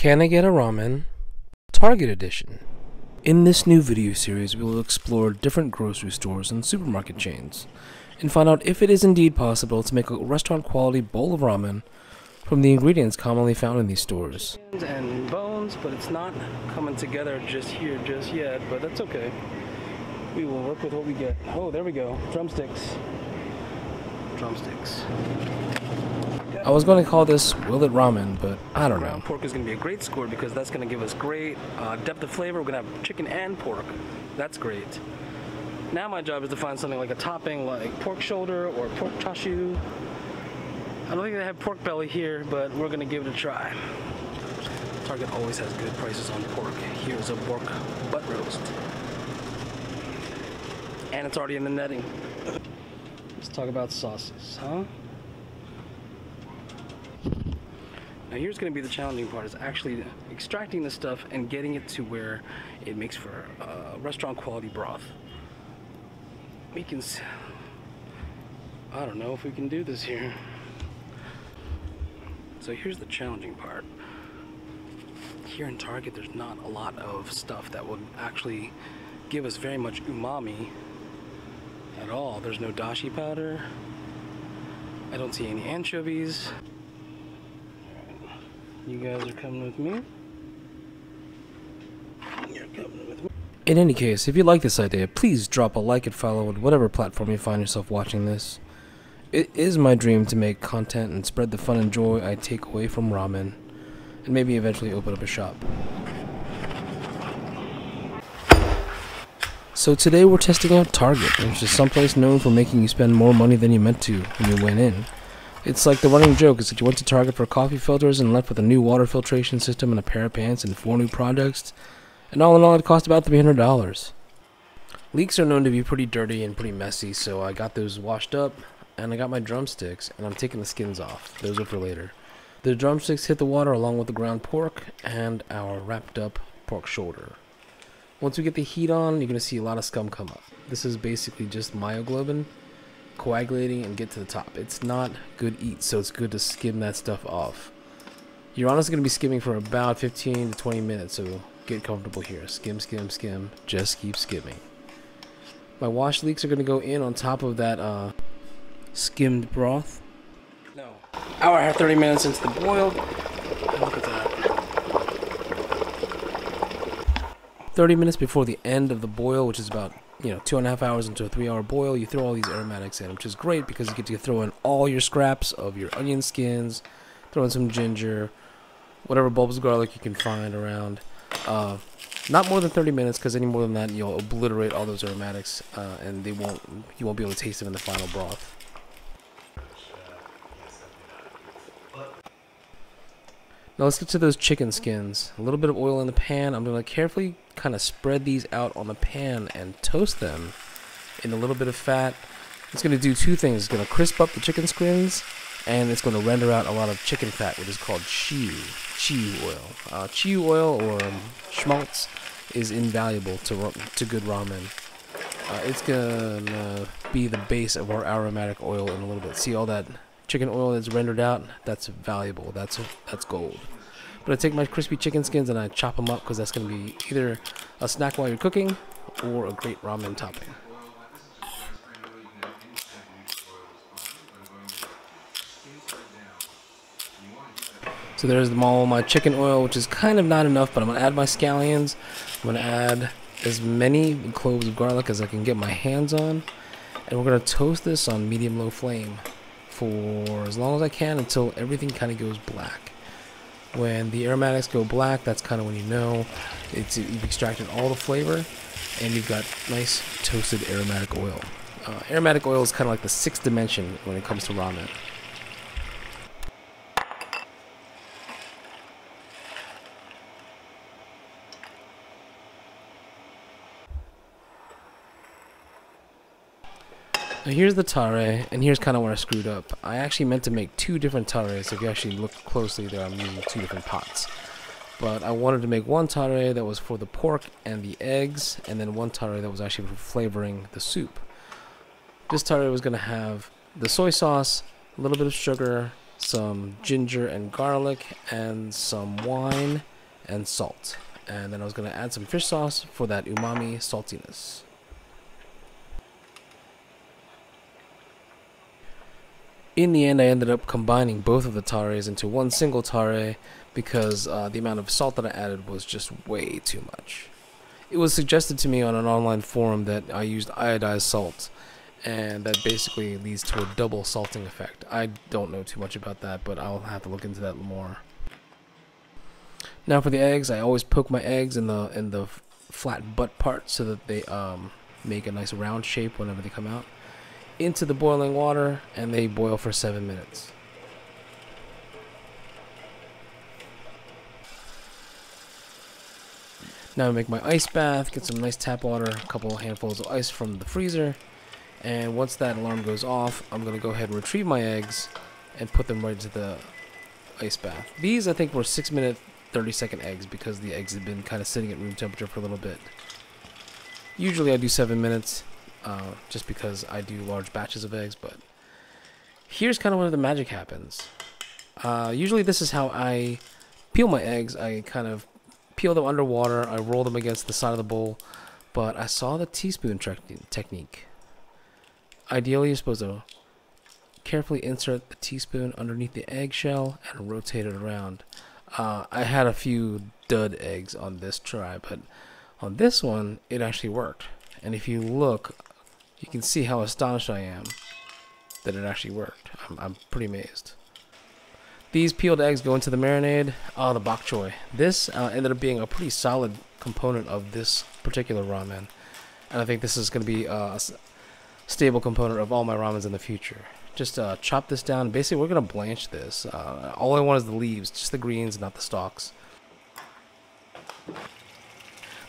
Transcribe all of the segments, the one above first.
Can I Get a Ramen? Target Edition. In this new video series, we will explore different grocery stores and supermarket chains, and find out if it is indeed possible to make a restaurant-quality bowl of ramen from the ingredients commonly found in these stores. And bones, but it's not coming together just yet, but that's okay. We will work with what we get. Oh, there we go. Drumsticks. Drumsticks. I was going to call this Will It Ramen, but I don't know. Ground pork is going to be a great score because that's going to give us great depth of flavor. We're going to have chicken and pork. That's great. Now my job is to find something like a topping like pork shoulder or pork chashu. I don't think they have pork belly here, but we're going to give it a try. Target always has good prices on pork. Here's a pork butt roast. And it's already in the netting. Let's talk about sauces, huh? Now here's going to be the challenging part, is actually extracting the stuff and getting it to where it makes for restaurant quality broth. We can, I don't know if we can do this here. So here's the challenging part. Here in Target there's not a lot of stuff that would actually give us very much umami at all. There's no dashi powder. I don't see any anchovies. You guys are coming with me? You're coming with me. In any case, if you like this idea, please drop a like and follow on whatever platform you find yourself watching this. It is my dream to make content and spread the fun and joy I take away from ramen, and maybe eventually open up a shop. So today we're testing out Target, which is someplace known for making you spend more money than you meant to when you went in. It's like the running joke is that you went to Target for coffee filters and left with a new water filtration system and a pair of pants and 4 new projects, and all in all it cost about $300. Leeks are known to be pretty dirty and pretty messy, so I got those washed up, and I got my drumsticks, and I'm taking the skins off. Those are for later. The drumsticks hit the water along with the ground pork and our wrapped up pork shoulder. Once we get the heat on, you're going to see a lot of scum come up. This is basically just myoglobin coagulating and get to the top. It's not good eat, so it's good to skim that stuff off. You're honestly going to be skimming for about 15 to 20 minutes, so get comfortable here. Skim, skim, skim. Just keep skimming. My wash leeks are going to go in on top of that skimmed broth. No. Hour and 30 minutes into the boil. Look at that. 30 minutes before the end of the boil, which is about 2.5 hours into a 3-hour boil, you throw all these aromatics in, which is great because you get to throw in all your scraps of your onion skins, throw in some ginger, whatever bulbs of garlic you can find around. Not more than 30 minutes, because any more than that you'll obliterate all those aromatics, and you won't be able to taste them in the final broth. Now let's get to those chicken skins. A little bit of oil in the pan. I'm going to carefully kind of spread these out on the pan and toast them in a little bit of fat. It's going to do two things. It's going to crisp up the chicken skins, and it's going to render out a lot of chicken fat, which is called chiyu oil. Chiyu oil, or schmaltz, is invaluable to good ramen. It's going to be the base of our aromatic oil in a little bit. See all that chicken oil that's rendered out? That's valuable. That's gold. But I take my crispy chicken skins and I chop them up, because that's going to be either a snack while you're cooking or a great ramen topping. So there's all my chicken oil, which is kind of not enough, but I'm going to add my scallions. I'm going to add as many cloves of garlic as I can get my hands on, and we're going to toast this on medium-low flame for as long as I can until everything kind of goes black. When the aromatics go black, that's kind of when you know you've extracted all the flavor and you've got nice toasted aromatic oil. Aromatic oil is kind of like the sixth dimension when it comes to ramen. Now here's the tare, and here's kind of where I screwed up. I actually meant to make 2 different tares. If you actually look closely there, I'm using 2 different pots. But I wanted to make one tare that was for the pork and the eggs, and then one tare that was actually for flavoring the soup. This tare was going to have the soy sauce, a little bit of sugar, some ginger and garlic, and some wine, and salt. And then I was going to add some fish sauce for that umami saltiness. In the end, I ended up combining both of the tares into one single tare because the amount of salt that I added was just way too much. It was suggested to me on an online forum that I used iodized salt, and that basically leads to a double salting effect. I don't know too much about that, but I'll have to look into that more. Now for the eggs, I always poke my eggs in the flat butt part so that they make a nice round shape whenever they come out, into the boiling water, and they boil for 7 minutes. Now I make my ice bath, get some nice tap water, a couple handfuls of ice from the freezer, and once that alarm goes off, I'm going to go ahead and retrieve my eggs and put them right into the ice bath. These I think were 6-minute, 30-second eggs because the eggs had been kind of sitting at room temperature for a little bit. Usually I do 7 minutes just because I do large batches of eggs, but here's kind of where the magic happens. Usually this is how I peel my eggs. I kind of peel them underwater, I roll them against the side of the bowl, but I saw the teaspoon technique. Ideally, you're supposed to carefully insert the teaspoon underneath the eggshell and rotate it around. I had a few dud eggs on this try, but on this one, it actually worked. And if you look, you can see how astonished I am that it actually worked. I'm pretty amazed. These peeled eggs go into the marinade. Oh, the bok choy. This ended up being a pretty solid component of this particular ramen. And I think this is going to be a stable component of all my ramens in the future. Just chop this down. Basically, we're going to blanch this. All I want is the leaves, just the greens, not the stalks.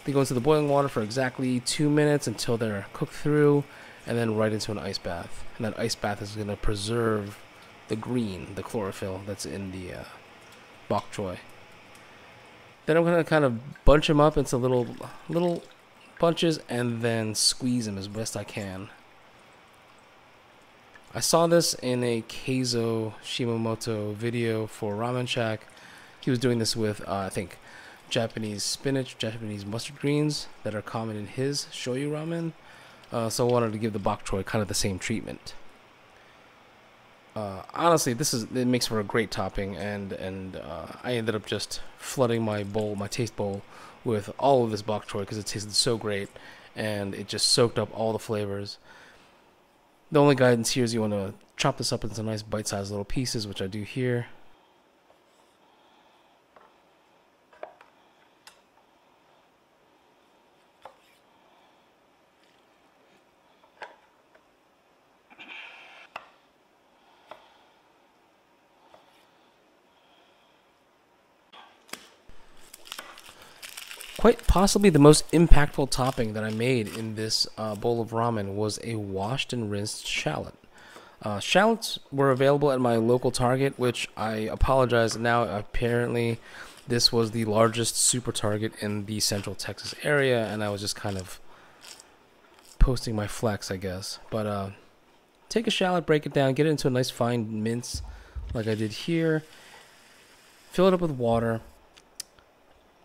They go into the boiling water for exactly 2 minutes until they're cooked through, and then right into an ice bath. And that ice bath is going to preserve the green, the chlorophyll that's in the bok choy. Then I'm going to kind of bunch them up into little bunches and then squeeze them as best I can. I saw this in a Keizo Shimamoto video for Ramen Shack. He was doing this with, I think, Japanese spinach, Japanese mustard greens that are common in his shoyu ramen. So I wanted to give the bok choy kind of the same treatment. Honestly, it makes for a great topping, and I ended up just flooding my bowl, my taste bowl, with all of this bok choy because it tasted so great, and it just soaked up all the flavors. The only guidance here is you want to chop this up into nice bite-sized little pieces, which I do here. Quite possibly the most impactful topping that I made in this bowl of ramen was a washed and rinsed shallot. Shallots were available at my local Target, which I apologize now. Apparently, this was the largest super Target in the Central Texas area, and I was just kind of posting my flex, I guess. But take a shallot, break it down, get it into a nice fine mince like I did here. Fill it up with water.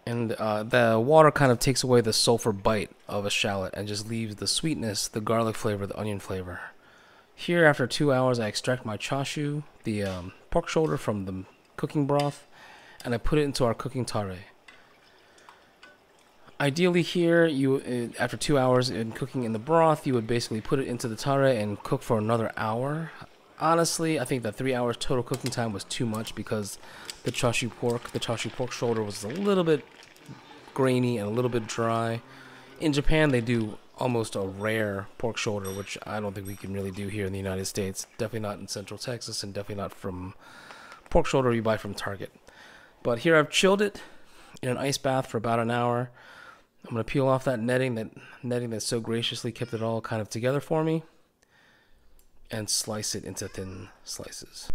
And the water kind of takes away the sulfur bite of a shallot and just leaves the sweetness, the garlic flavor, the onion flavor. Here, after 2 hours, I extract my chashu, the pork shoulder from the cooking broth, and I put it into our cooking tare. Ideally here, after 2 hours in cooking in the broth, you would basically put it into the tare and cook for another hour. Honestly, I think that 3 hours total cooking time was too much because the chashu pork shoulder was a little bit grainy and a little bit dry. In Japan, they do almost a rare pork shoulder, which I don't think we can really do here in the United States. Definitely not in Central Texas, and definitely not from pork shoulder you buy from Target. But here I've chilled it in an ice bath for about an hour. I'm going to peel off that netting that so graciously kept it all kind of together for me, and slice it into thin slices.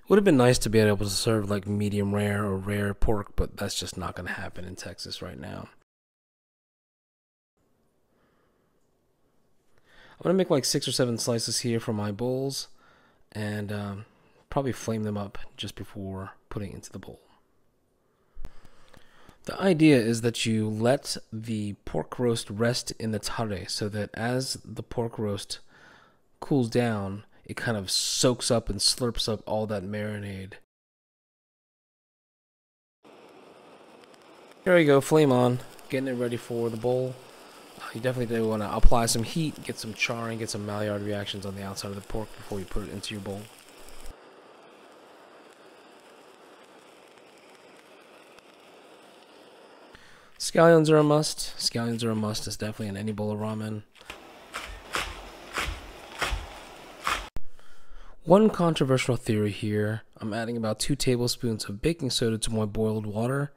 Would have been nice to be able to serve like medium rare or rare pork, but that's just not going to happen in Texas right now. I'm going to make like 6 or 7 slices here for my bowls, and probably flame them up just before putting into the bowl. The idea is that you let the pork roast rest in the tare so that as the pork roast cools down, it kind of soaks up and slurps up all that marinade. Here we go, flame on, getting it ready for the bowl. You definitely do want to apply some heat, get some charring, get some Maillard reactions on the outside of the pork before you put it into your bowl. Scallions are a must. Scallions are a must. It's definitely in any bowl of ramen. One controversial theory here. I'm adding about 2 tablespoons of baking soda to my boiled water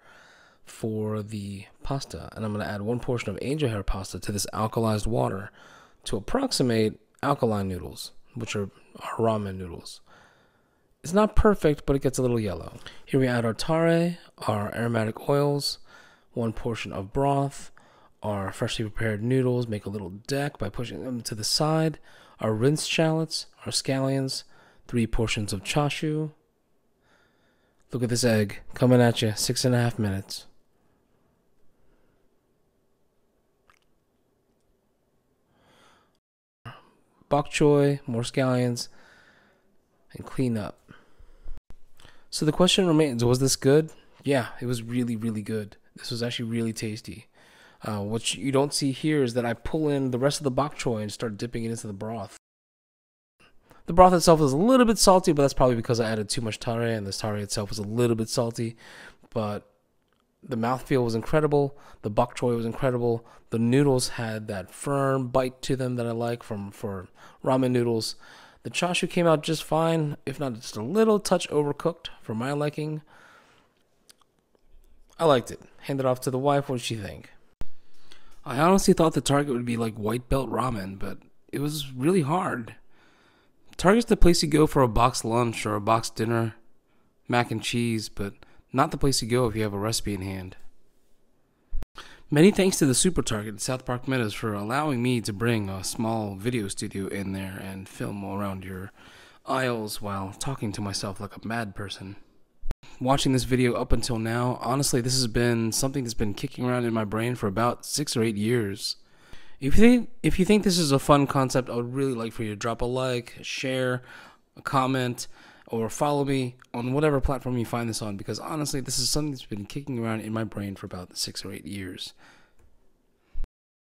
for the pasta. And I'm going to add 1 portion of angel hair pasta to this alkalized water to approximate alkaline noodles, which are ramen noodles. It's not perfect, but it gets a little yellow. Here we add our tare, our aromatic oils, 1 portion of broth, our freshly prepared noodles, make a little deck by pushing them to the side, our rinsed shallots, our scallions, 3 portions of chashu. Look at this egg coming at you, 6.5 minutes. Bok choy, more scallions, and clean up. So the question remains, was this good? Yeah, it was really, really good. This was actually really tasty. What you don't see here is that I pull in the rest of the bok choy and start dipping it into the broth. The broth itself is a little bit salty, but that's probably because I added too much tare, and this tare itself was a little bit salty. But the mouthfeel was incredible. The bok choy was incredible. The noodles had that firm bite to them that I like for ramen noodles. The chashu came out just fine, if not just a little touch overcooked for my liking. I liked it. Hand it off to the wife. What did she think? I honestly thought the Target would be like white belt ramen, but it was really hard. Target's the place you go for a box lunch or a box dinner, mac and cheese, but not the place you go if you have a recipe in hand. Many thanks to the Super Target at South Park Meadows for allowing me to bring a small video studio in there and film around your aisles while talking to myself like a mad person. Watching this video up until now, honestly, this has been something that's been kicking around in my brain for about 6 or 8 years. If you think this is a fun concept, I would really like for you to drop a like, share, a comment, or follow me on whatever platform you find this on, because honestly, this is something that's been kicking around in my brain for about 6 or 8 years.